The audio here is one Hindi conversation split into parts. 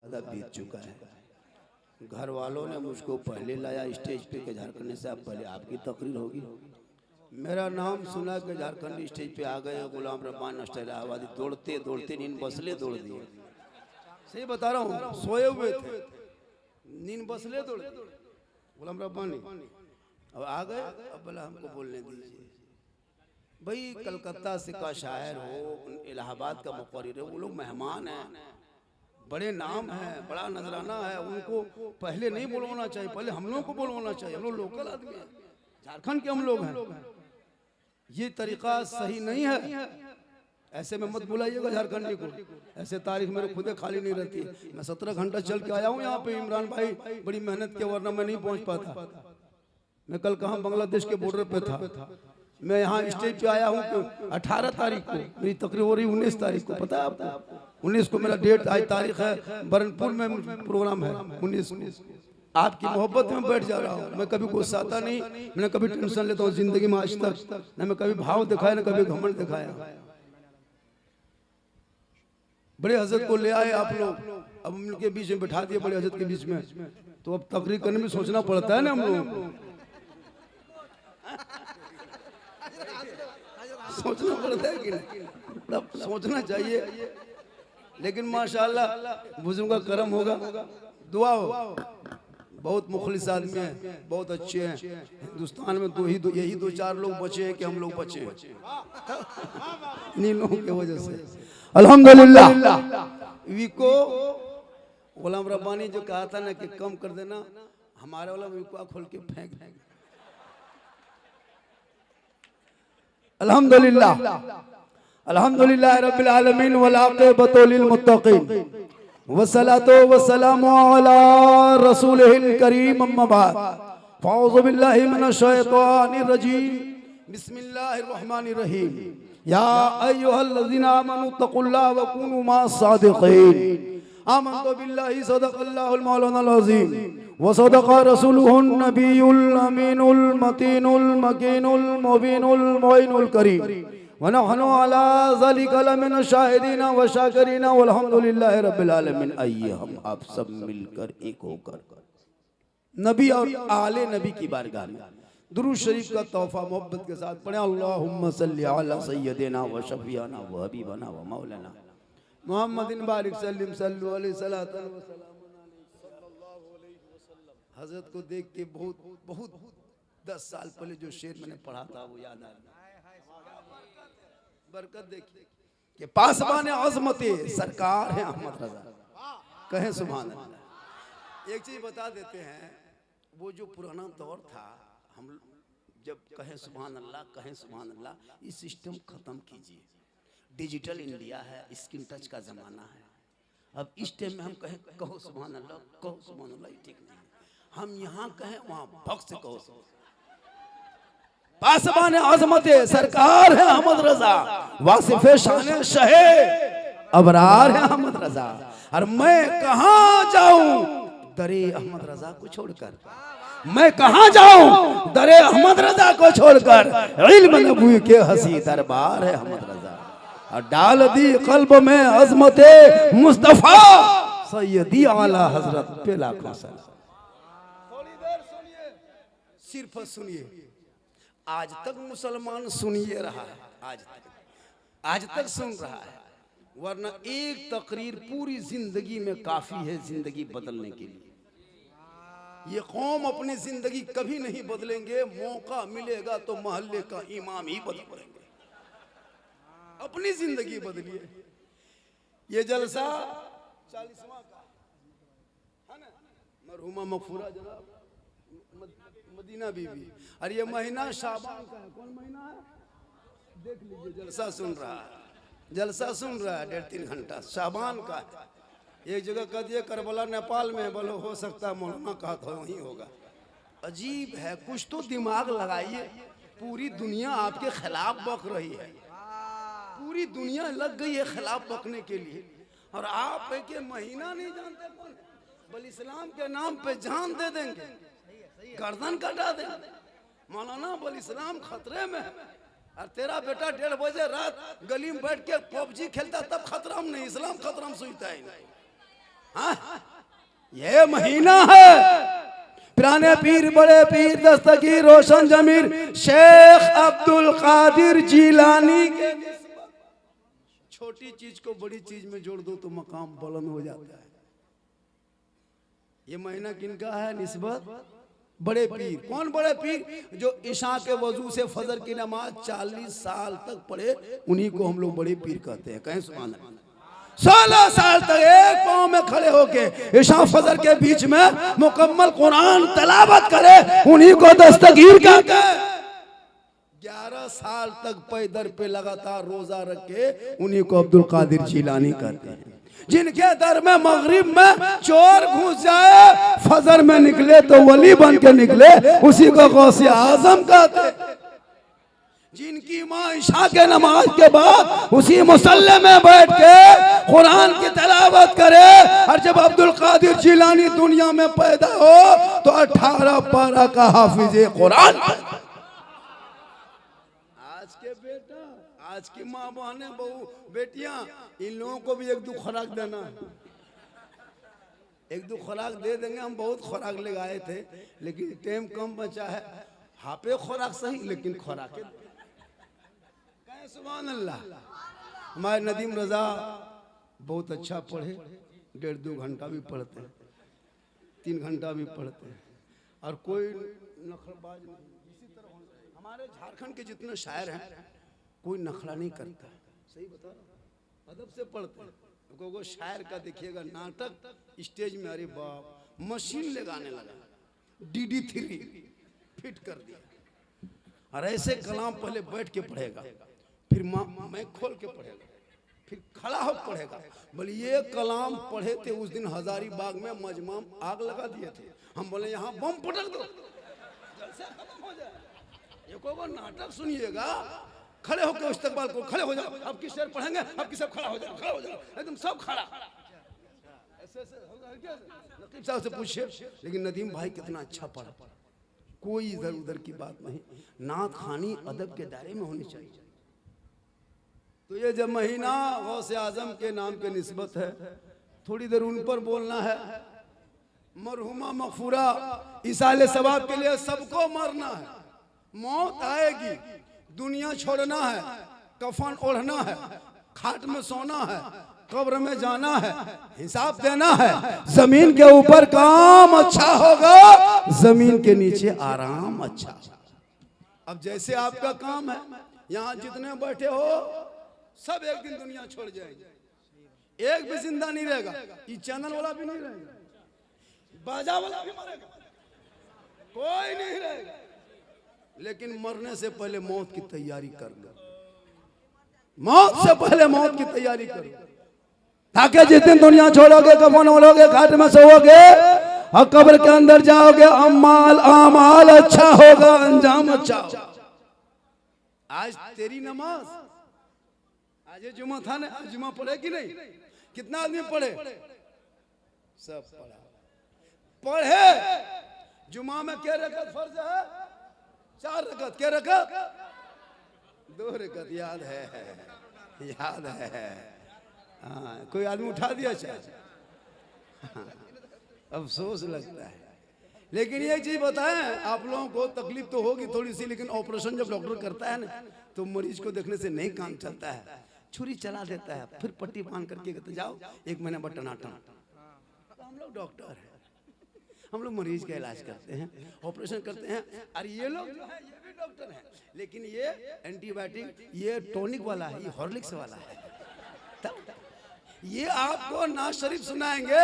बीत चुका है। घर वालों ने मुझको पहले लाया स्टेज पे के झारखंड से आप पहले आपकी तकरीर होगी। मेरा नाम सुना के झारखंड स्टेज पे आ गए गुलाम रब्बानी इलाहाबादी, दौड़ते दौड़ते नींद बसले दौड़ दिए। सही बता रहा हूँ, सोए हुए थे, नींद बसले दौड़ गुलाम रब्बानी। अब आ गए, अब बोला हमको बोलने दीजिए। भाई कलकत्ता से का शायर हो, इलाहाबाद का मुक़र्रिर हो, वो लोग मेहमान हैं, बड़े नाम है, बड़ा नजराना है, उनको पहले नहीं बोलवाना चाहिए, पहले हम लोग को बोलवाना चाहिए। हम लोग लोकल आदमी हैं, झारखंड के हम लोग हैं, ये तरीका सही नहीं है। ऐसे में मत बुलाइएगा झारखंडी को, ऐसे तारीख मेरे खुदे खाली नहीं रहती। मैं 17 घंटा चल के आया हूँ यहाँ पे इमरान भाई, बड़ी मेहनत के, वरना मैं नहीं पहुँच पाता। मैं कल कहाँ बांग्लादेश के बॉर्डर पे था, मैं यहाँ स्टेज पे आया हूँ 18 तारीख को, मेरी तकरीर हो रही 19 तारीख को, पता है आपको? 19 को मेरा डेट आज तारीख है, बरनपुर में प्रोग्राम है 19। आपकी मोहब्बत में बैठ जा रहा हूँ। मैं कभी गुस्साता नहीं, मैंने कभी टेंशन लेता हूँ जिंदगी में आज तक, न मैं कभी भाव दिखाया न कभी घमंड दिखाया। बड़े हजरत को ले आए आप लोग, अब उनके बीच में बैठा दिए, बड़े हजरत के बीच में, तो अब तकरीर करने में सोचना पड़ता है ना हम लोग, सोचना पड़ता है कि नहीं? सोचना चाहिए। लेकिन माशाअल्लाह बुजुर्ग का करम होगा, दुआ हो। बहुत मुखलिस आदमी हैं, बहुत अच्छे हैं। हिंदुस्तान में यही दो चार लोग बचे हैं कि हम लोग बचे हैं, इन्हीं लोगों की वजह से अल्हम्दुलिल्लाह। विको गुलाम रब्बानी जो कहा था ना कि कम कर देना, हमारे वाला विको खोल के फेंक देंगे। अल्हम्दुलिल्लाह अल्हम्दुलिल्लाह रब्बिल आलमीन वल आक़िबतु लिल मुत्तक़ीन वस्सलातु वस्सलामु अला रसूलिहिल करीम अम्मा बाद फ़अऊज़ु बिल्लाहि मिनश शैतानिर रजीम बिस्मिल्लाहिर रहमानिर रहीम या अय्युहल्लज़ीना आमनू तक़ुल्लाह व कूनू मा'स सादिक़ीन आमन्तु बिल्लाहि सदक़ल्लाहुल मौलानाल अज़ीम व सदक़ा रसूलुहुन नबियुल अमीनुल मतीनुल मकीनुल मुबीनुल मुइनुल करीम व नहनु अला ज़ालिका लमिन शाहिदीन व शाकिरीन वल्हम्दुलिल्लाहि रब्बिल आलमीन। आइए हम आप सब मिलकर एक होकर नबी और आले नबी की बारगाह में दुरूद शरीफ का तोहफा मोहब्बत के साथ पढ़ें। अल्लाहुम्मा सल्ली अला सय्यदिना व शफीना व हबीबना व मौलाना मुहम्मदिन बारिक सल्लिम सल्लु अलैहि सलातन व सलामुन अलैहि सल्लल्लाहु अलैहि वसल्लम। हजरत को देख के बहुत 10 साल पहले जो शेर मैंने पढ़ा था वो याद आ गया। बरकत देखिए कि पासबान अज़मते सरकार है अहमद रजा, कहें सुभान अल्लाह। एक चीज बता देते हैं, वो जो पुराना दौर था, हम जब कहें सुभान अल्लाह, कहें सुभान अल्लाह, ये सिस्टम खत्म कीजिए। डिजिटल इंडिया है, स्क्रीन टच का जमाना है। अब इस टाइम में हम कहें कहो सुभान अल्लाह, कहो सुभान अल्लाह, ये ठीक नहीं है। हम यहाँ कहें वहाँ भक्त से कहो। पासबान आज़मते सरकार है अहमद रजा, वासिफ़े शान शहे अबरार है अहमद रजा। और मैं कहाँ जाऊं दरे अहमद रजा को छोड़कर, मैं कहाँ जाऊं दरे अहमद रजा को छोड़कर, इल्म नबूवत के हसी दरबार है अहमद रजा। और डाल दी कल्ब में अज़मते मुस्तफा सैयदी आला हजरत पे लाखों सलाम। थोड़ी देर सुनिए, सिर्फ सुनिए। आज तक मुसलमान सुनिए रहा है, आज तक सुन रहा है, वरना एक तकरीर पूरी जिंदगी में काफी है जिंदगी बदलने के लिए। ये कौम अपनी जिंदगी कभी नहीं बदलेंगे, मौका मिलेगा तो मोहल्ले का इमाम ही बदलेंगे। अपनी जिंदगी बदलिए। ये जलसा 40वां का है ना, मरहुमा मगफूरा जनाब मदीना बीबी। और ये महीना शाबान का है। कौन महीना है? देख लीजिए, जलसा सुन रहा है, जलसा सुन रहा है 1.5-3 घंटा, शाबान का है। एक जगह कह दिए करबला नेपाल में, बोलो हो सकता है मौलाना कहा था वहीं होगा। अजीब है, कुछ तो दिमाग लगाइए। पूरी दुनिया आपके खिलाफ बक रही है, पूरी दुनिया लग गई है खिलाफ बकने के लिए, और आप है कि महीना नहीं जानते कौन, बल इस्लाम के नाम पे जान दे देंगे, गर्दन कटा देंगे। मौलाना बल इस्लाम खतरे में है, और तेरा बेटा 1:30 बजे रात गली में बैठ के पबजी खेलता, तब खतरा में नहीं, इस्लाम खतरा में सुनता है। हाँ, ये महीना है पुराने पीर, बड़े पीर, दस्तगीर, रोशन जमीर, शेख अब्दुल कादिर जिलानी के निस्बत। छोटी चीज को बड़ी चीज में जोड़ दो तो मकाम बुलंद हो जाता है। ये महीना किनका है निस्बत? बड़े पीर। कौन बड़े पीर? जो ईशा के वजू से फजर की नमाज 40 साल तक पढ़े, उन्हीं को हम लोग बड़े पीर कहते हैं। कहें सुभान अल्लाह। 16 साल तक एक पांव में खड़े होके ईशा फजर के बीच में मुकम्मल कुरान तलावत करे, उन्हीं को दस्तगीर कहते हैं। 11 साल तक पैदर पे लगातार रोजा रखे, उन्हीं को अब्दुल कादिर जिलानी कहते हैं। जिनके दर में मगरिब में चोर घुस जाए, फजर में निकले तो वली बन के निकले, उसी को गौसे आजम कहते हैं। जिनकी माँ ईशा के नमाज के बाद उसी मुसल्ले में बैठ के कुरान की तलावत करे, और जब अब्दुल कादिर जिलानी दुनिया में पैदा हो तो 18 पारा का हाफिज कुरान। आज के बेटा, आज की माँ बहने, बहू बेटियां, इन लोगों को भी एक दो खुराक देना। एक दो खुराक दे देंगे। हम बहुत खुराक ले आए थे, लेकिन टाइम कम बचा है। हापे खुराक सही, लेकिन खुराक सुभान अल्लाह। हमारे नदीम रजा बहुत अच्छा पढ़े, 1.5-2 घंटा भी पढ़ते हैं, 3 घंटा भी पढ़ते हैं, और कोई नखराबाज नहीं। इसी तरह हमारे झारखंड के जितने शायर हैं, कोई नखरा नहीं करता। सही बता, अदब से पढ़ते हैं। को शायर का देखिएगा नाटक स्टेज में, अरे बाप, मशीन लगाने लगा, DD3 फिट कर दिया। और ऐसे कलाम पहले बैठ के पढ़ेगा, फिर मैं खोल के पढ़ेगा, फिर खड़ा हो पढ़ेगा। बोले ये कलाम पढ़े थे उस दिन हजारीबाग में, मजमा आग लगा दिए थे। हम बोले यहाँ बम पटक दो, जलसा खत्म हो जाए। ये कोई नाटक सुनिएगा, खड़े होकर इस्तकबाल को, खड़े हो जाओ, अब किस शेर पढ़ेंगे, अब किस सब खड़ा हो जाओ, खड़ा हो जाओ, एकदम सब खड़ा। ऐसे नकीब साहब से पूछिए। लेकिन नदीम भाई कितना अच्छा पढ़ा, कोई इधर उधर की बात नहीं। नात खानी अदब के दायरे में होनी चाहिए। तो ये जब महीना गौसे आजम के नाम के निस्बत है, थोड़ी देर उन पर बोलना है। मरहुमा मगफूरा इसाले सवाब के लिए सबको मरना है, मौत आएगी, दुनिया छोड़ना है, कफन ओढ़ना है, खाट में सोना है, कब्र में जाना है, हिसाब देना है। जमीन के ऊपर काम अच्छा होगा, जमीन के नीचे आराम अच्छा। अब जैसे आपका काम है, यहाँ जितने बैठे हो सब एक दिन दुनिया छोड़ जाएगी, एक भी जिंदा नहीं रहेगा। ये चैनल वाला भी नहीं रहेगा, बाजा वाला भी मरेगा, कोई नहीं रहेगा। लेकिन मरने से पहले मौत की तैयारी कर लो, मौत से पहले मौत की तैयारी करो, ताकि जिस दिन दुनिया छोड़ोगे, कफन ओढ़ोगे, खाट में सोओगे और कब्र के अंदर जाओगे, अमाल अच्छा होगा, अंजाम अच्छा। आज तेरी नमाज, आज जुमा था ना, आज जुमा पढ़े कि नहीं? कितना आदमी पढ़े? सब पढ़ा। पढ़े जुमा में क्या रकत फर्ज है? 4 रकत। क्या रकत? 2 रकत। याद है, याद है। हाँ, कोई आदमी उठा दिया चाहे, अफसोस लगता है। लेकिन ये चीज बताएं, आप लोगों को तकलीफ तो होगी थोड़ी सी, लेकिन ऑपरेशन जब डॉक्टर करता है ना, तो मरीज को देखने से नहीं काम चलता है। छुरी चला देता है, फिर पट्टी बांध करके कहते जाओ 1 महीना बटनाटन। तो हम लोग डॉक्टर हैं, हम लोग मरीज का इलाज करते हैं, ऑपरेशन करते हैं। और ये लोग जो है ये भी डॉक्टर हैं, लेकिन ये एंटीबायोटिक, ये टॉनिक वाला है, ये हॉर्लिक्स वाला है। ये आपको नाज शरीफ सुनाएंगे,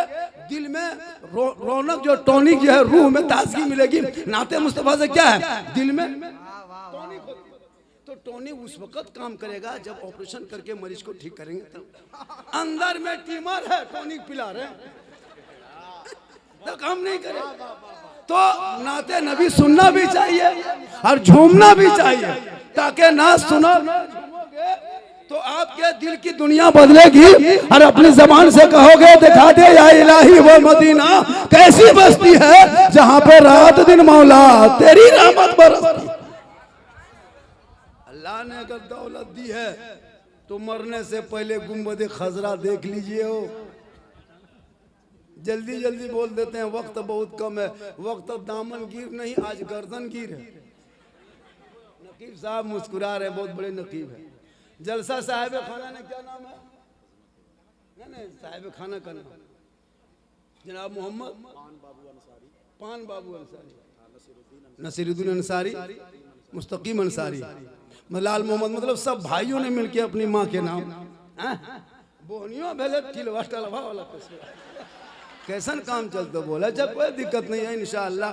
दिल में रौनक, जो टॉनिक जो है, रूह में ताजगी मिलेगी। नाते मुस्तफा से क्या है, दिल में टॉनिक होती है। तो टॉनिक उस वक्त काम करेगा जब ऑपरेशन करके मरीज को ठीक करेंगे। तब अंदर में ट्यूमर है, टॉनिक पिला रहे तो काम नहीं करे। तो नाते नबी सुनना भी चाहिए और झूमना भी चाहिए, ताकि ना सुनो तो आपके दिल की दुनिया बदलेगी। और अपनी जबान से कहोगे, दिखा दे या इलाही वो मदीना कैसी बस्ती है जहां पे रात दिन मौला तेरी रहमत बरसती। अल्लाह ने अगर दौलत दी है तो मरने से पहले गुंबद खजरा देख लीजिए हो। जल्दी जल्दी बोल देते हैं, वक्त बहुत कम है। वक्त दामन गिर नहीं, आज गर्दन गिर है। नकीब साहब मुस्कुरा रहे, बहुत बड़े नकीब है। जलसा साहिब खाना ने क्या नाम है? नहीं साहिब खाना का नाम जनाब मोहम्मद पान बाबू अंसारी, नसीरुद्दीन अंसारी, मुस्तकीम अंसारी, मलाल मोहम्मद, मतलब सब भाइयों ने मिलके अपनी माँ के नाम बोनियो भेले टिलवा टलवा वाला कैसन काम चलता बोला। जब कोई दिक्कत नहीं है इंशाअल्लाह,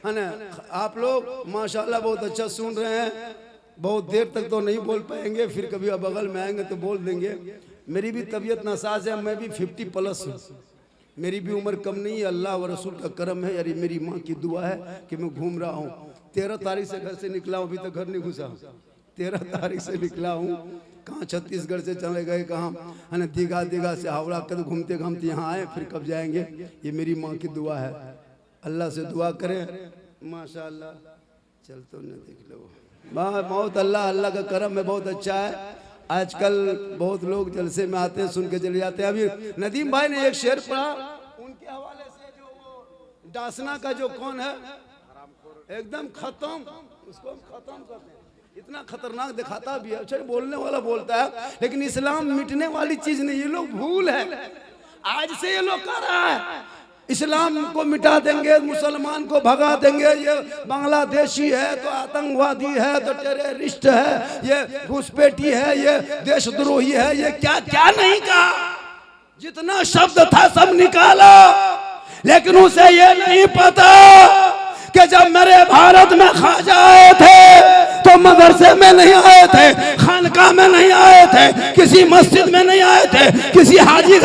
है ना। आप लोग माशाअल्लाह बहुत अच्छा सुन रहे हैं। बहुत देर तक तो नहीं बोल पाएंगे, फिर कभी अब बगल में आएंगे तो बोल देंगे। मेरी भी तबीयत नासाज है, मैं भी 50 प्लस हूँ, मेरी भी उम्र कम नहीं है। अल्लाह व रसूल का करम है, यारी मेरी माँ की दुआ है कि मैं घूम रहा हूँ। 13 तारीख से घर से निकला हूँ, अभी तक घर नहीं घुसा। 13 तारीख से निकला हूँ, कहाँ छत्तीसगढ़ से चले गए, कहाँ है ना, दीघा से हावड़ा कर घूमते घूमते यहाँ आए, फिर कब जाएंगे। ये मेरी माँ की दुआ है, अल्लाह से दुआ करें। माशाअल्लाह चल तो न देख लो, बहुत अल्लाह का करम है, बहुत अच्छा है। आजकल बहुत लोग जलसे में आते हैं, सुन के चले जाते हैं। अभी नदीम भाई ने एक शेर पढ़ा, उनके हवाले से जो डासना का जो कौन है एकदम खत्म, उसको हम खत्म करते हैं। इतना खतरनाक दिखाता भी है, अच्छा बोलने वाला बोलता है, लेकिन इस्लाम मिटने वाली चीज नहीं, ये लोग भूल है। आज से ये लोग कर रहा है, इस्लाम को मिटा देंगे, मुसलमान को भगा देंगे, ये बांग्लादेशी है तो आतंकवादी है तो टेररिस्ट है, ये घुसपैठी है, ये देशद्रोही है, ये क्या क्या नहीं कहा। जितना शब्द था सब निकाला, लेकिन उसे ये नहीं पता कि जब मेरे भारत में ख्वाजा आए थे तो मदरसे में नहीं आए थे, खानका में नहीं आए थे, किसी मस्जिद में नहीं आए थे, किसी हाजी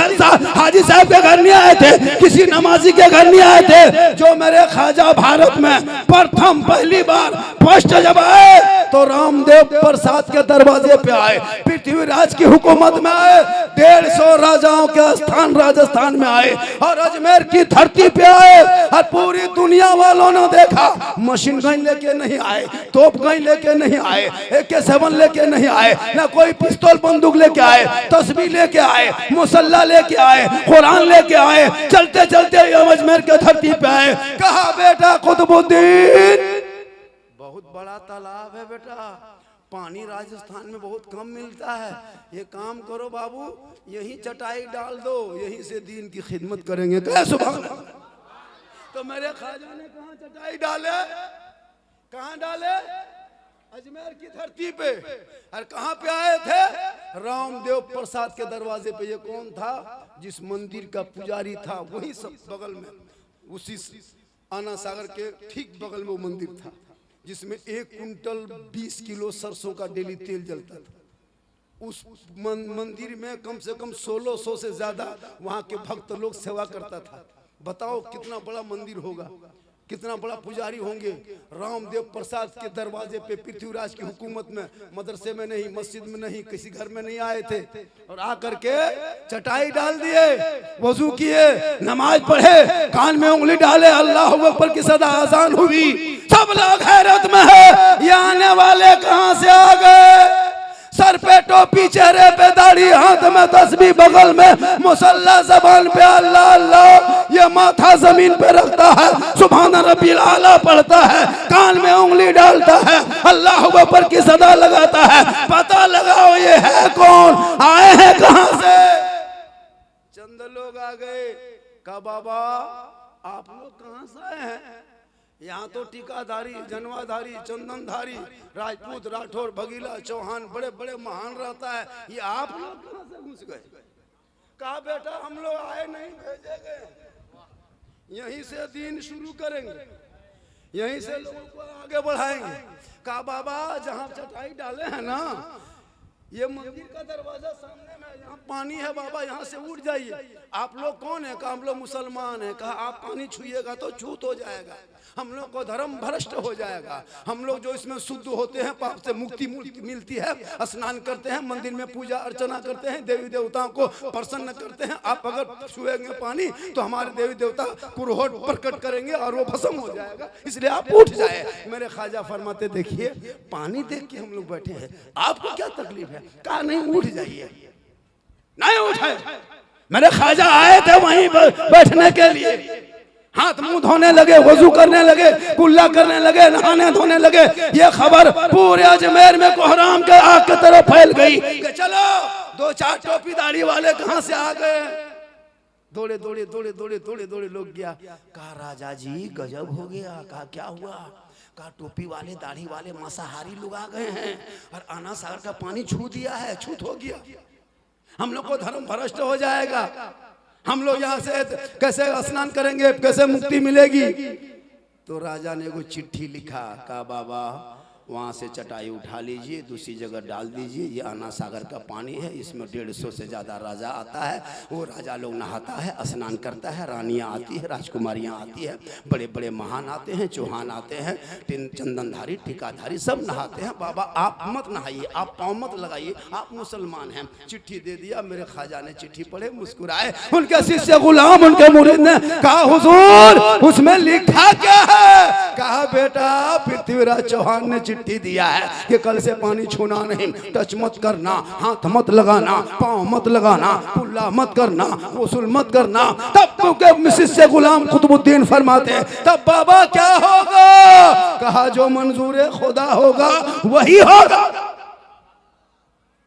साहब के घर नहीं आए थे, किसी नमाजी के घर नहीं आए थे। जो मेरे ख्वाजा भारत में प्रथम पहली बार फर्स्ट जब आए तो रामदेव प्रसाद के दरवाजे पे आए, पृथ्वीराज की हुकूमत में आए, 150 राजाओं के स्थान राजस्थान में आए और अजमेर की धरती पे आए। और पूरी दुनिया वालों ने देखा, मशीन गन लेके नहीं आए, तोप गन लेके नहीं आए, AK-7 लेके नहीं आए, ना कोई पिस्तौल बंदूक लेके आए, तस्बीह लेके आए, मुसल्ला लेके आए, कुरान लेके आए। चलते चलते अजमेर के धरती पे आए, कहा बेटा कुतुबुद्दीन बहुत बड़ा तालाब है बेटा, पानी राजस्थान में बहुत कम मिलता है, ये काम करो बाबू, यही चटाई डाल दो, यहीं से दीन की खिदमत करेंगे। सुभान अल्लाह। तो मेरे ख्वाजा ने कहाँ चटाई डाले, कहाँ डाले? अजमेर की धरती पे। और कहाँ पे आए थे? रामदेव प्रसाद के दरवाजे पे। ये कौन था? जिस मंदिर का पुजारी था वही सब बगल में, उसी आना सागर के ठीक बगल में वो मंदिर था, जिसमें 1 कुंटल 20 किलो सरसों का डेली तेल जलता था। उस मंदिर में कम से कम 1600 से ज्यादा वहाँ के भक्त लोग सेवा करता था। बताओ कितना बड़ा मंदिर होगा, कितना बड़ा पुजारी होंगे। रामदेव प्रसाद के दरवाजे पे पृथ्वीराज की हुकूमत में, मदरसे में नहीं, मस्जिद में नहीं, किसी घर में नहीं आए थे, और आकर के चटाई डाल दिए, वजू किए, नमाज पढ़े, कान में उंगली डाले, अल्लाह अकबर की सदा आजान हुई। सब लोग हैरत में है, ये आने वाले कहां से आ गए? सर पे टोपी, चेहरे पे दाढ़ी, हाथ में तस्बीह, बगल में मुसल्ला, ज़बान पे अल्लाह अल्लाह, ये माथा जमीन पे रखता है, सुभान रब्बिल आला पढ़ता है, कान में उंगली डालता है, अल्लाह अकबर की सदा लगाता है। पता लगाओ ये है कौन, आए हैं कहां से? चंद लोग आ गए, कहा बाबा आप लोग कहां से आए हैं? यहाँ तो टीकाधारी, जनवाधारी, चंदनधारी, राजपूत, राठौर, भगीला, चौहान, बड़े बड़े महान रहता है, ये आप लोग कहाँ से घुस गए? कहा बेटा हम लोग आए नहीं, भेजे गए, यहीं से दीन शुरू करेंगे, यहीं से लोगों को आगे बढ़ाएंगे। कहा बाबा जहाँ चटाई डाले हैं ना, ये मंदिर का दरवाजा सामने में, यहाँ पानी है बाबा, यहाँ से उठ जाइए। आप लोग कौन है? कहा हम लोग मुसलमान हैं। कहा आप पानी छुइएगा तो छूत हो जाएगा, हम लोग को धर्म भ्रष्ट हो जाएगा, हम लोग जो इसमें शुद्ध होते हैं, पाप से मुक्ति मिलती है, स्नान करते हैं, मंदिर में पूजा अर्चना करते हैं, देवी देवताओं को प्रसन्न करते हैं। आप अगर छुएंगे पानी तो हमारे देवी देवता कुरहोट प्रकट करेंगे और वो भस्म हो जाएगा, इसलिए आप उठ जाए। मेरे ख्वाजा फरमाते देखिए पानी देख के हम लोग बैठे हैं, आपको क्या तकलीफ है? कहा नहीं उठ जाइए, नहीं उठे, मेरे ख्वाजा आए थे वहीं बैठने के लिए, हाथ मुंह धोने लगे, वजू करने लगे, कुल्ला करने लगे, नहाने धोने लगे। ये खबर पूरे अजमेर में कोहराम के आग की तरफ फैल गई कि चलो दो चार टोपी दाढ़ी वाले कहां से आ गए। दौड़े दौड़े दौड़े दौड़े दौड़े दौड़े लोग गया, कहा राजा जी गजब हो गया। कहा क्या हुआ? कहा टोपी वाले दाढ़ी वाले मांसाहारी लोग आ गए हैं और आना सागर का पानी छू दिया है, छूत हो गया, हम लोग को धर्म भ्रष्ट हो जाएगा, हम लोग यहाँ से कैसे स्नान करेंगे, कैसे मुक्ति मिलेगी। तो राजा ने वो चिट्ठी लिखा, कहा बाबा वहाँ से चटाई उठा लीजिए, दूसरी जगह डाल दीजिए, ये आना सागर का पानी है, इसमें 150 से ज़्यादा राजा आता है, वो राजा लोग नहाता है, स्नान करता है, रानियाँ आती है, राजकुमारियाँ आती है, बड़े बड़े महान आते हैं, चौहान आते हैं, चंदनधारी टीकाधारी सब नहाते हैं। बाबा आप मत नहाइए, आप पाँव मत लगाइए, आप मुसलमान हैं। चिट्ठी दे दिया। मेरे ख्वाजा ने चिट्ठी पढ़े, मुस्कुराए। उनके शिष्य गुलाम, उनके मुरीद ने कहा हुजूर उसमें लिखा क्या है? कहा बेटा पृथ्वीराज चौहान ने चिट्ठी दिया है कि कल से पानी छूना नहीं, टच मत करना, हाथ मत लगाना, पांव मत लगाना, कुल्ला मत करना, वसूल मत करना। तब के शिष्य गुलाम कुतुबुद्दीन फरमाते तब बाबा क्या होगा? कहा जो मंजूर खुदा होगा वही होगा।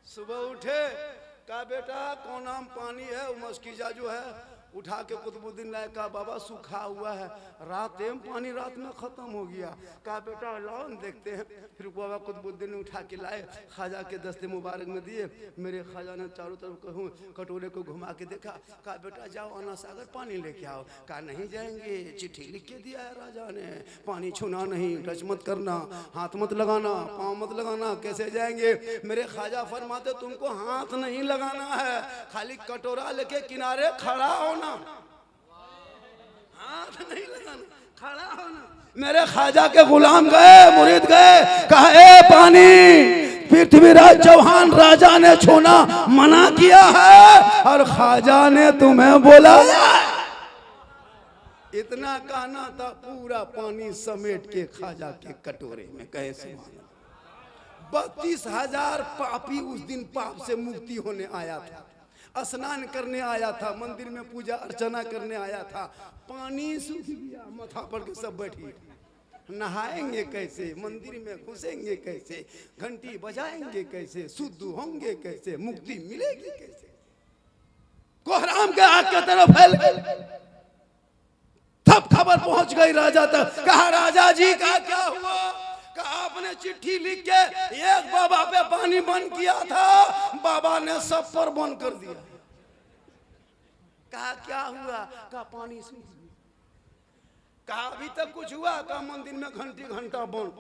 सुबह उठे, कहा बेटा कौन नाम पानी है? मस्कीजा जो है उठा के कुतुबुद्दीन लाए। कहा बाबा सूखा हुआ है, रात पानी रात में खत्म हो गया। कहा बेटा लाओ देखते हैं। फिर बाबा कुतुबुद्दीन ने उठा के लाए, ख्वाजा के दस्ते मुबारक में दिए। मेरे ख्वाजा ने चारों तरफ कहूँ कटोरे को घुमा के देखा। कहा बेटा जाओ आना सागर पानी लेके आओ। कहा नहीं जाएंगे, चिट्ठी लिख के दिया है राजा ने, पानी छूना नहीं, टच मत करना, हाथ मत लगाना, पाँव मत लगाना, कैसे जाएंगे? मेरे ख्वाजा फरमाते तुमको हाथ नहीं लगाना है, खाली कटोरा लेके किनारे खड़ा होना, हाथ नहीं लगाना, खड़ा होना। मेरे ख्वाजा के गुलाम गए, मुरीद गए, कहा ए पानी पृथ्वीराज चौहान राजा ने छूना मना किया है और ख्वाजा ने तुम्हें बुलाया। इतना कहना था, पूरा पानी समेट के ख्वाजा के कटोरे में। कहे सुभान अल्लाह। 32,000 पापी उस दिन पाप से मुक्ति होने आया था, स्नान करने आया था, मंदिर में पूजा अर्चना करने आया था। पानी सूख गया, माथा पर के सब बैठिए। नहाएंगे कैसे, मंदिर में घुसेंगे कैसे, घंटी बजाएंगे कैसे, शुद्ध होंगे कैसे, मुक्ति मिलेगी कैसे? कोहराम के आग की तरफ फैल गई। तब खबर पहुंच गई राजा तक। कहा राजा जी का क्या हुआ? कहा आपने चिट्ठी लिख के एक बाबा पे पानी बंद किया था, बाबा ने सब पर बंद कर दिया। कहा क्या हुआ? कहा पानी सूख गया। कहा अभी तक कुछ हुआ? कहा मंदिर में घंटी घंटा बंद।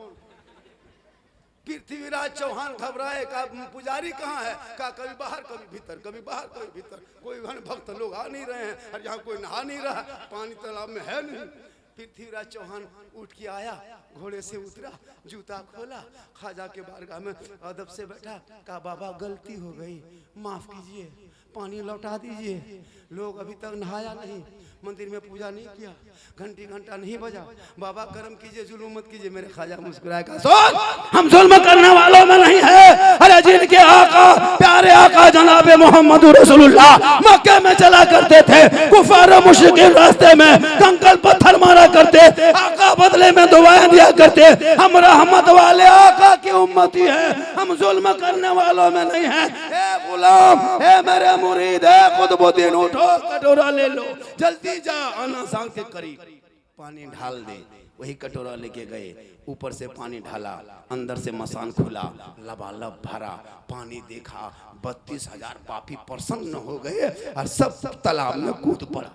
पृथ्वीराज चौहान घबराए। कहा पुजारी कहाँ है? कहा कभी बाहर कभी भीतर, कभी बाहर कभी भीतर, कोई भक्त लोग आ नहीं रहे हैं और यहाँ कोई नहा नहीं रहा, पानी तालाब में है नहीं। पृथ्वीराज चौहान उठ के आया, घोड़े से उतरा, जूता खोला, ख्वाजा के बारगाह में अदब से बैठा। कहा बाबा गलती हो गई, माफ कीजिए, पानी लौटा दीजिए। लोग अभी तक नहाया नहीं, मंदिर में पूजा नहीं किया, घंटी घंटा नहीं बजा, बाबा करम कीजिए, जुल्म मत कीजिए। मेरे ख्वाजा मुस्कुराए, कहा सुन हम जुल्म करने वालों में नहीं है। अरे जिनके आका प्यारे आका जनाब मोहम्मद रसूलुल्लाह मक्के में चला करते थे, कुफार मुशरिकीन रास्ते में कंकड़ पत्थर मारा करते, आका बदले में दुआएं दिया करते। हम रहमत वाले आका की उम्मती है, हम जुल्म करने वालों में नहीं है। ए गुलाम, ए मेरे मुरीद, ए कुतुबुद्दीन उठो, कटोरा ले लो, जल्दी जा, आना साग के करीब पानी ढाल दे। वही कटोरा लेके गए, ऊपर से पानी ढाला, अंदर से मसान खुला, लबालब भरा पानी देखा। 32,000 पापी प्रसन्न हो गए और सब तालाब में कूद पड़ा।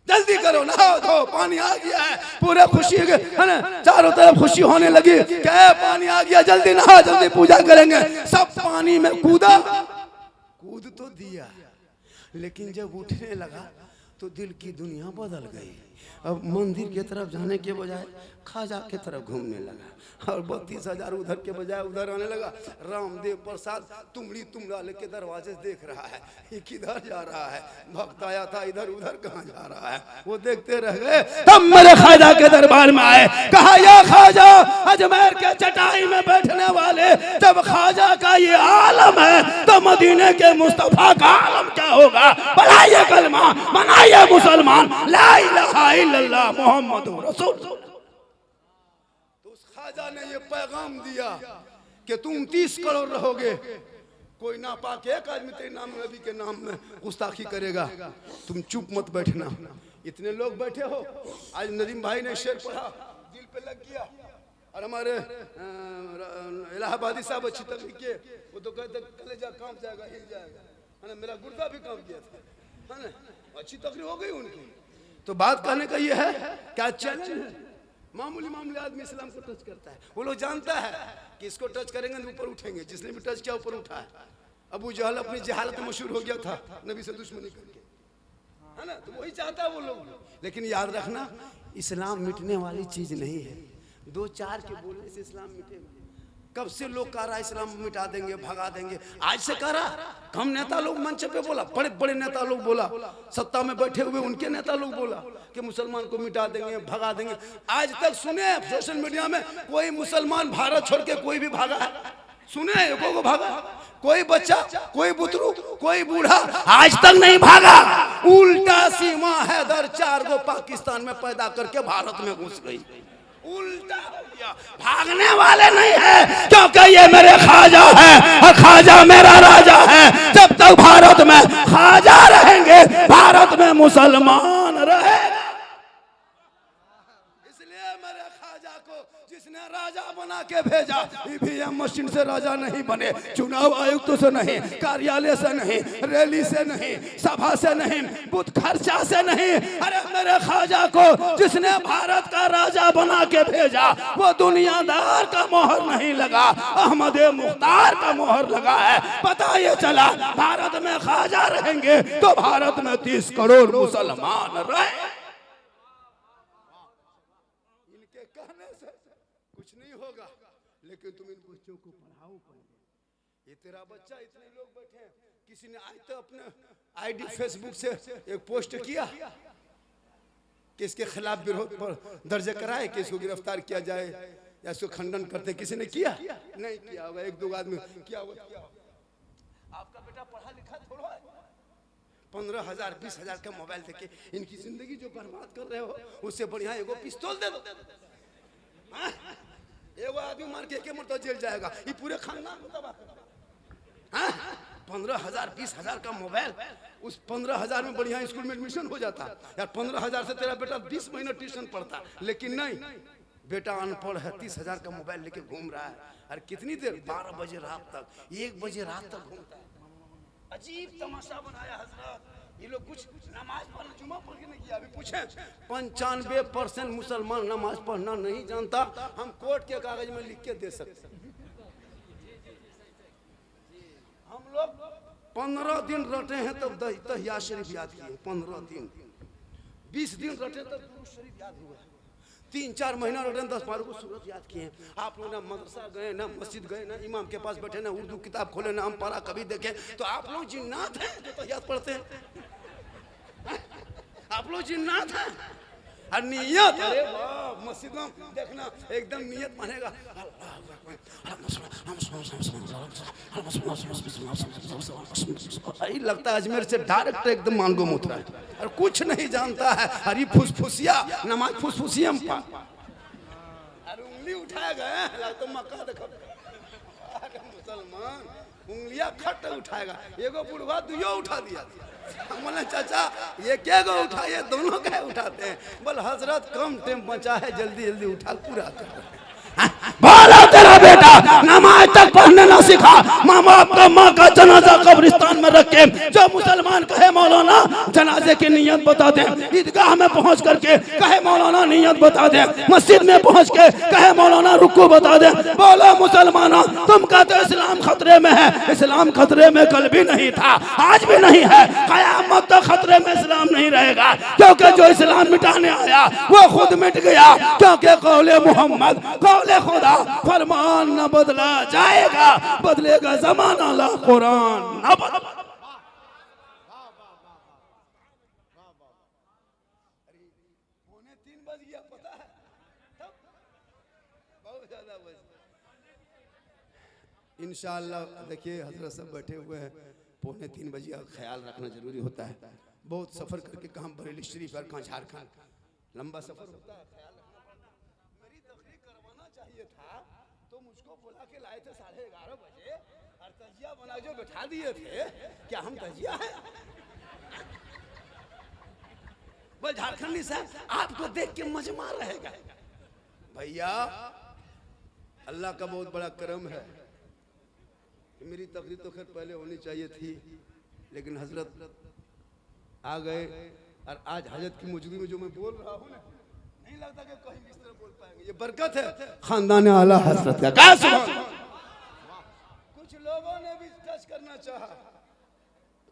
जल्दी करो, नहाओ धो, पानी आ गया है। पूरे खुशी है ना, चारों तरफ खुशी होने लगी। क्या पानी आ गया, जल्दी नहा, जल्दी पूजा करेंगे। सब पानी में कूदा, कूद तो दिया, लेकिन जब उठने लगा तो दिल की दुनिया बदल गई। अब मंदिर की तरफ जाने के बजाय ख्वाजा की तरफ घूमने लगा और 32,000 उधर के बजाय उधर आने लगा। रामदेव प्रसाद तुमड़ा लेके दरवाजे देख रहा है, ये किधर जा रहा है? भक्त आया था, इधर उधर कहाँ जा रहा है? वो देखते रह गए। तब मेरे ख्वाजा के दरबार में आए, कहा या ख्वाजा, अजमेर के चटाई में बैठने वाले, जब ख्वाजा का ये आलम है तो मदीने के मुस्तफा का आलम क्या होगा। पढ़ाइए कलमा, बनाइए मुसलमान, ला इलाहा इल्लल्लाह मुहम्मदुर रसूल। तो उस ख्वाजा ने ये पैगाम दिया कि तुम 30 करोड़ रहोगे, कोई ना पाके एक आदमी तेरे नाम नबी के नाम में गुस्ताखी करेगा, तुम चुप मत बैठना। इतने लोग बैठे हो, आज नदीम भाई ने शेर पढ़ा, दिल पे लग गया। और हमारे इलाहाबादी साहब अच्छी तकलीफ किए, वो तो कहते कलेजा कांप जाएगा, हिल जाएगा, है ना, मेरा गुर्दा भी कांप गया था, है ना, अच्छी तकलीफ हो गई उनकी। तो बात कहने का ये है क्या चैलेंज है, मामूली मामूली आदमी इस्लाम को टच करता है, वो लोग जानता है कि इसको टच करेंगे तो ऊपर उठेंगे, जिसने भी टच किया ऊपर उठा है। अबू जहल अपनी जहालत में मशहूर हो गया था नबी से दुश्मनी करके, है ना, तो वही चाहता है वो लोग। लेकिन याद रखना, इस्लाम मिटने वाली चीज नहीं है, 2-4 के बोलने से इस्लाम मिटेगा। कब से लोग कह रहा है इस्लाम मिटा देंगे, भगा देंगे, आज से कह रहा। कम नेता लोग मंच पे बोला, बड़े बड़े नेता लोग बोला, सत्ता में बैठे हुए उनके नेता लोग बोला कि मुसलमान को मिटा देंगे, भगा देंगे। आज तक सुने सोशल मीडिया में कोई मुसलमान भारत छोड़ के कोई भी भागा है? सुने को भागा? कोई बच्चा, कोई बुतरू, कोई बूढ़ा आज तक नहीं भागा। उल्टा सीमा हैदर 4 गो पाकिस्तान में पैदा करके भारत में घुस गई। उल्टा हो गया, भागने वाले नहीं है, क्योंकि ये मेरे ख्वाजा है और ख्वाजा मेरा राजा है। जब तक भारत में ख्वाजा रहेंगे, भारत में मुसलमान रहेगा। इसलिए मेरे ख्वाजा को जिसने राजा बना के भेजा, ईवीएम मशीन से राजा नहीं बने, चुनाव आयुक्त से नहीं, कार्यालय से नहीं, रैली से नहीं, सभा से नहीं, बुत खर्चा से नहीं। अरे मेरे ख्वाजा को जिसने भारत का राजा बना के भेजा, वो दुनियादार का मोहर नहीं लगा, अहमद मुख्तार का मोहर लगा है। पता ये चला भारत में ख्वाजा रहेंगे तो भारत में 30 करोड़ मुसलमान रहे। इनके कहने से कुछ नहीं होगा, लेकिन तुम इन बच्चों को पढ़ाओ पहले। ये तेरा बच्चा, इतने लोग बैठे हैं, किसी ने आज तो अपने आईडी फेसबुक से एक पोस्ट किया कि इसके खिलाफ विरोध पर दर्ज कराए कि इसको गिरफ्तार किया जाए या इसको खंडन करते, किसी ने किया नहीं किया होगा, 1-2 आदमी किया होगा। आपका बेटा पढ़ा लिखा थोड़ा है, 15,000 20,000 का मोबाइल देके इनकी जिंदगी जो बर्बाद कर रहे हो, उससे बढ़िया एगो पिस्तौल दे दो। एगो आदमी मार के एक मरतबा जेल जाएगा, ये पूरे खानदान को तबाह कर देगा। 15,000 20,000 का मोबाइल, उस 15,000 में बढ़िया स्कूल में एडमिशन हो जाता यार। 15,000 से तेरा बेटा 20 महीना ट्यूशन पढ़ता, लेकिन नहीं, बेटा अनपढ़ है, 30,000 का मोबाइल लेके घूम रहा है। अरे कितनी देर, 12 बजे रात तक, 1 बजे रात तक घूमता है। अजीब तमाशा बनाया हजरत। ये लोग कुछ नमाज पढ़ना, जुमा पढ़ के नहीं किया। अभी पूछे 95% मुसलमान नमाज पढ़ना नहीं जानता, हम कोर्ट के कागज में लिख के दे सकते। हम लोग 15 दिन रटे हैं तब तहिया शरीफ याद किए, 15 दिन, 20 दिन रटे तब दुरूद शरीफ याद हुआ, 3-4 महीना रटे 10-12 को सूरत याद किए। आप लोग ना मदरसा गए, ना मस्जिद गए, ना इमाम के पास बैठे, ना उर्दू किताब खोले, ना हम पढ़ा कभी देखे। तो आप लोग जिन्नात हैं जो तो याद पढ़ते हैं? आप लोग जिन्नात हैं। और नियत, अरे वाह, मस्जिद में देखना एकदम नियत मानेगा, लगता है अजमेर से डायरेक्ट एकदम मांगो मुतरा है और कुछ नहीं जानता है। अरे फुसफुसिया नमाज फुसफुसिया में पा, अरे उंगली उठाया गया तो मक्का देखो, मुसलमान उंगलियां खट उठाएगा। एगो बुढ़वा दुयो उठा दिया, बोले चाचा ये क्या गो उठा, ये दोनों क्या उठाते हैं? बोल हजरत कम टाइम बचा है, जल्दी जल्दी उठा पूरा कर। बोला तेरा बेटा नमाज तक पढ़ने ना सीखा, माँ बाप का माँ का जनाजा कब्रिस्तान में रख के, जो मुसलमान कहे मौलाना जनाजे की नियत बता दे, ईदगाह में पहुंच करके कहे मौलाना नियत बता दे, मस्जिद में पहुंच के कहे मौलाना रुकू बता दे। बोलो मुसलमानों, तुम कहते इस्लाम खतरे में है, इस्लाम खतरे में कल भी नहीं था, आज भी नहीं है, क़यामत तक खतरे में इस्लाम नहीं रहेगा। क्योंकि जो इस्लाम मिटाने आया वो खुद मिट गया, क्योंकि कौले मोहम्मद कौले खुदा, फरमान न बदला जाएगा, बदलेगा जमाना ला कुरान न बदला। पौने 3 बज गया, पता है बहुत ज्यादा बज। इंशाअल्लाह देखिए हजरत सब बैठे हुए हैं, 2:45 बजे का ख्याल रखना जरूरी होता है। बहुत सफर करके कहाँ बरेली शरीफ और कहाँ झारखंड, लंबा सफर होता है, ख्याल रखना पड़ता है। मेरी तकरीर करवाना चाहिए था तो मुझको बुला के लाए थे 11:30 बजे और तजिया बना जो बैठा दिए थे। क्या हम तजिया है? बोल झारखंडी साहब आपको देख के मजमा रहेगा। भैया अल्लाह का बहुत बड़ा करम है, मेरी तकरीर तो खैर पहले होनी चाहिए थी, लेकिन हजरत आ गए और आज हजरत की मौजूदगी में जो मैं बोल रहा हूँ नहीं लगता कि कहीं इस तरह बोल पाएंगे। ये बरकत है खानदान आला हजरत का। कुछ लोगों ने भी टच करना चाहा,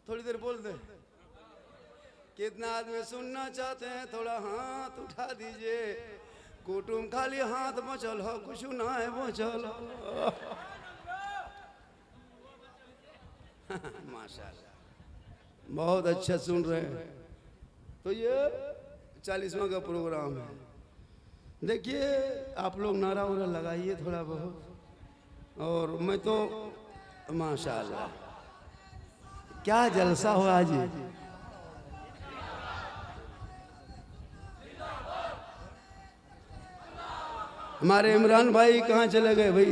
थोड़ी देर बोल दे। कितना आदमी सुनना चाहते हैं, थोड़ा हाथ उठा दीजिए। कुटुम खाली हाथ बचल हो, कुछ ना है बचल हो। माशाल्लाह बहुत अच्छा सुन रहे हैं। तो ये 40वां का प्रोग्राम है। देखिए आप लोग नारा वारा लगाइए थोड़ा बहुत, और मैं तो माशाल्लाह क्या जलसा हो आज। हमारे इमरान भाई कहाँ चले गए भाई?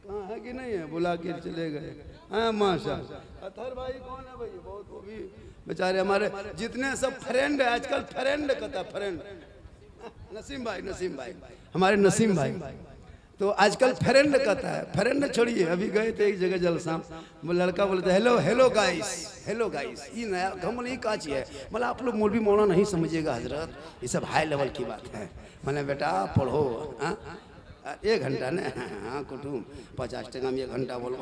कहाँ है कि नहीं है? बुला के चले गए। हाँ माशाल्लाह। अतहर भाई कौन है भाई? बहुत वो भी बेचारे हमारे जितने सब फ्रेंड है आजकल, फ्रेंड कहता फ्रेंड। नसीम भाई हमारे नसीम भाई तो आजकल फ्रेंड कहता है। फ्रेंड छोड़िए, अभी गए थे एक जगह जलसा, वो लड़का बोलते हेलो गाइस। ये नया घम नहीं काची है, मतलब आप लोग मौलवी मौलाना नहीं समझिएगा हजरत, ये सब हाई लेवल की बात है। मैंने बेटा पढ़ो 1 घंटा ने, हाँ कुटुम 50 टका में 1 घंटा बोलो।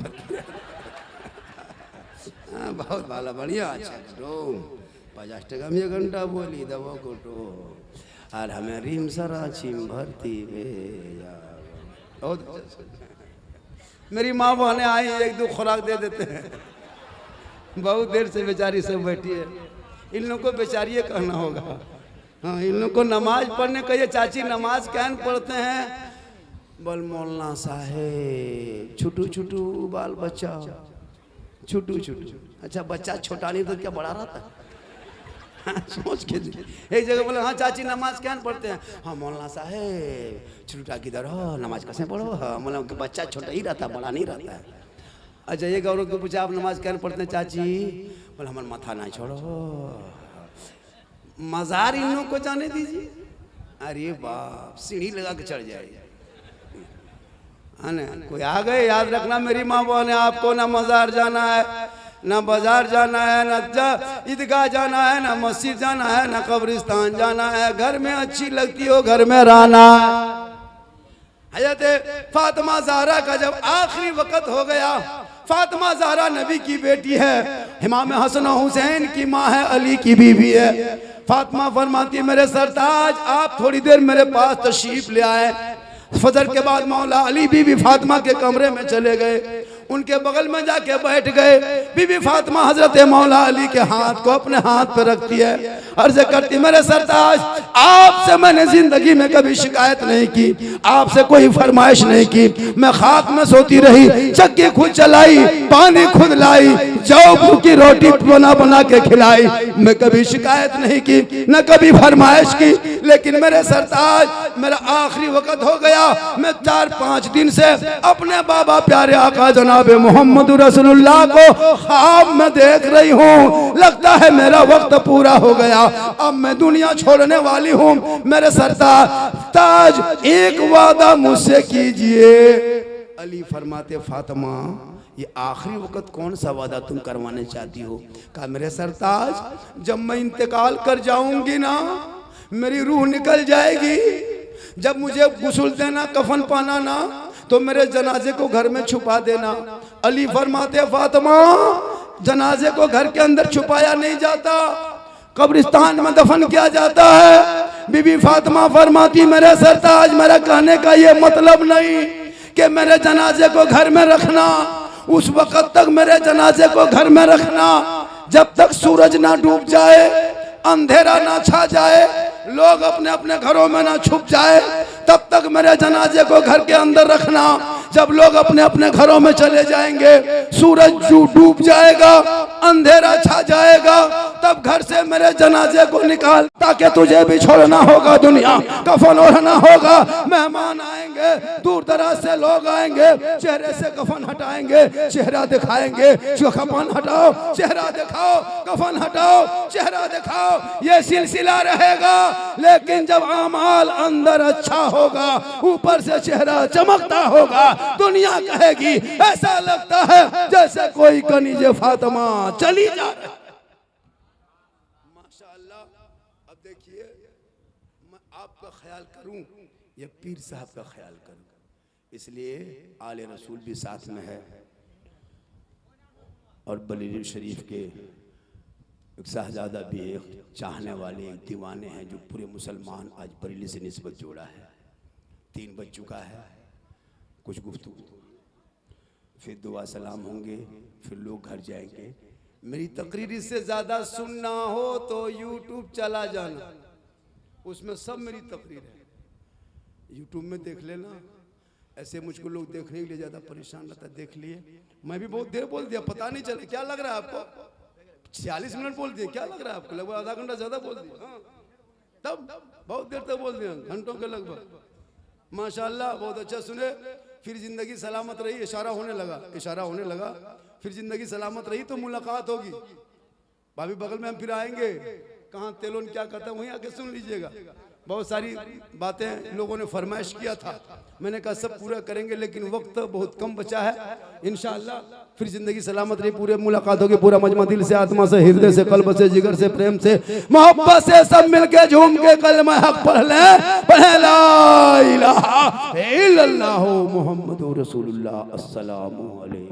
हाँ बहुत भाला बढ़िया, अच्छा कुटुम 50 टका में 1 घंटा बोली दबो कुटुम। और हमें रीम सरा छिम भरती बहुत। मेरी माँ बहने आई 1-2 खुराक दे देते हैं। बहुत देर से बेचारी सब बैठी है, इन लोगों को बेचारी कहना होगा। हाँ इन लोगों को नमाज पढ़ने कहिए, चाची नमाज कैन पढ़ते हैं? बोल मौलाना साहेब छुटू बाल बच्चा छुटू। अच्छा बच्चा छोटा नहीं तो क्या बड़ा रहता है? हाँ, सोच के एक जगह बोले हाँ चाची नमाज क्या पढ़ते हैं? हाँ मौलाना साहेब छोटा किधर हो, नमाज कैसे पढ़ो? हाँ मौलाना बच्चा छोटा ही रहता, बड़ा नहीं रहता है। अच्छा ये औरत को पूछा आप नमाज क्या पढ़ते हैं चाची? बोले हमारा माथा ना छोड़ो, मजार इन लोगों को जाने दीजिए। अरे बाप सीढ़ी लगा के चढ़ जाए। कोई आ गए, याद रखना मेरी माँ बहन है, आपको ना मजार जाना है, ना बाजार जाना है, ना ईदगाह जाना है, ना मस्जिद जाना है, ना कब्रिस्तान जाना है। घर में अच्छी लगती हो घर में रहना। हज़रत फातिमा ज़हरा का जब आखिरी वक्त हो गया, फातिमा ज़हरा नबी की बेटी है, इमाम हसन और हुसैन की माँ है, अली की बीवी है। फातिमा फरमाती मेरे सरताज आप थोड़ी देर मेरे पास तशरीफ ले आए। फजर के बाद मौला अली बीबी फातिमा के कमरे में चले गए, उनके बगल में जाके बैठ गए। बीबी फातिमा हजरत मौला अली के हाथ को अपने हाथ पे रखती है, अर्ज करती मेरे सरताज आपसे मैंने जिंदगी में कभी शिकायत नहीं की, आपसे कोई फरमाइश नहीं की। मैं खाक में सोती रही, चक्की खुद चलाई, पानी खुद लाई, जौ भूखी रोटी बना के खिलाई। मैं कभी शिकायत नहीं की, न कभी फरमाइश की। लेकिन मेरे सरताज मेरा आखिरी वक्त हो गया, मैं 4-5 दिन से अपने बाबा प्यारे आका जनाब मोहम्मद रसूलुल्लाह को ख्वाब में देख रही हूँ। लगता है मेरा वक्त पूरा हो गया, अब मैं दुनिया छोड़ने वाली हूँ। मेरे सरताज एक वादा मुझसे कीजिए। अली फरमाते फातिमा ये आखिरी वक्त कौन सा वादा तुम करवाने चाहती हो? कहा मेरे सरताज जब मैं इंतकाल कर जाऊंगी ना, मेरी रूह निकल जाएगी, जब मुझे गुस्ल देना कफन पाना ना, तो मेरे जनाजे को घर में छुपा देना। अली फरमाते फातिमा जनाजे को घर के अंदर छुपाया नहीं जाता, कब्रिस्तान में दफन किया जाता है। बीबी फातिमा फरमाती मेरे सरताज मेरा कहने का ये मतलब नहीं कि मेरे जनाजे को घर में रखना, उस वक्त तक मेरे जनाजे को घर में रखना जब तक सूरज ना डूब जाए, अंधेरा ना छा जाए, लोग अपने अपने घरों में ना छुप जाए, तब तक मेरे जनाजे को घर के अंदर रखना। जब लोग अपने अपने घरों में चले जाएंगे, सूरज डूब जाएगा, अंधेरा छा जाएगा, तब घर से मेरे जनाजे को निकाल, ताकि तुझे भी छोड़ना होगा दुनिया, कफन ओढ़ना होगा। मेहमान आएंगे, दूर दराज से लोग आएंगे, चेहरे से कफन हटाएंगे, चेहरा दिखाएंगे, कफन हटाओ, चेहरा दिखाओ, कफन हटाओ, चेहरा दिखाओ, ये सिलसिला रहेगा। लेकिन जब अमाल अंदर अच्छा होगा, ऊपर से चेहरा चमकता होगा, दुनिया कहेगी ऐसा लगता है जैसे कोई कनीजे फातिमा चली जा रही। माशाअल्लाह। अब देखिए, मैं आपका ख्याल करूं, ये पीर साहब का ख्याल करूं, इसलिए आले रसूल भी साथ में है और बरेली शरीफ के एक साहजादा भी एक चाहने वाले, एक दीवाने हैं जो पूरे मुसलमान आज बरेली से निस्बत जोड़ा है। 3 बज चुका है, कुछ गुफ्तगू, फिर दुआ सलाम होंगे, फिर लोग घर जाएंगे। मेरी तकरीर इससे ज़्यादा सुनना हो तो यूट्यूब चला जाना, उसमें सब मेरी तकरीर है, यूट्यूब में देख लेना। ऐसे मुझको लोग देखने के लिए ज़्यादा परेशान रहता, देख लिए। मैं भी बहुत देर बोल दिया, पता नहीं चले, क्या लग रहा है आपको? 46 मिनट बोल दिए, क्या लग रहा है आपको? लगभग आधा घंटा ज़्यादा बोल दिया। हाँ, तब बहुत देर तक बोल दिया, घंटों के लगभग। माशाअल्लाह, बहुत अच्छा सुने। फिर जिंदगी सलामत रही, इशारा होने लगा, इशारा होने लगा, फिर जिंदगी सलामत रही तो मुलाकात होगी। भाभी बगल में हम फिर आएंगे, कहाँ तेलोन क्या कहता है वहीं आके सुन लीजिएगा। बहुत सारी बातें लोगों ने फरमाइश किया था, मैंने कहा सब पूरा करेंगे, लेकिन वक्त बहुत कम बचा है। इंशाअल्लाह फिर जिंदगी सलामत रही, पूरे मुलाकात होगी, पूरा मजमा दिल से, आत्मा से, हृदय से, कल्ब से, जिगर से, प्रेम से, मोहब्बत से सब मिलके झूम के कलमा हक पढ़ लें, पढ़े ला इलाहा इल्लल्लाहु मुहम्मदुर रसूलुल्लाह। अस्सलामु अलैकुम।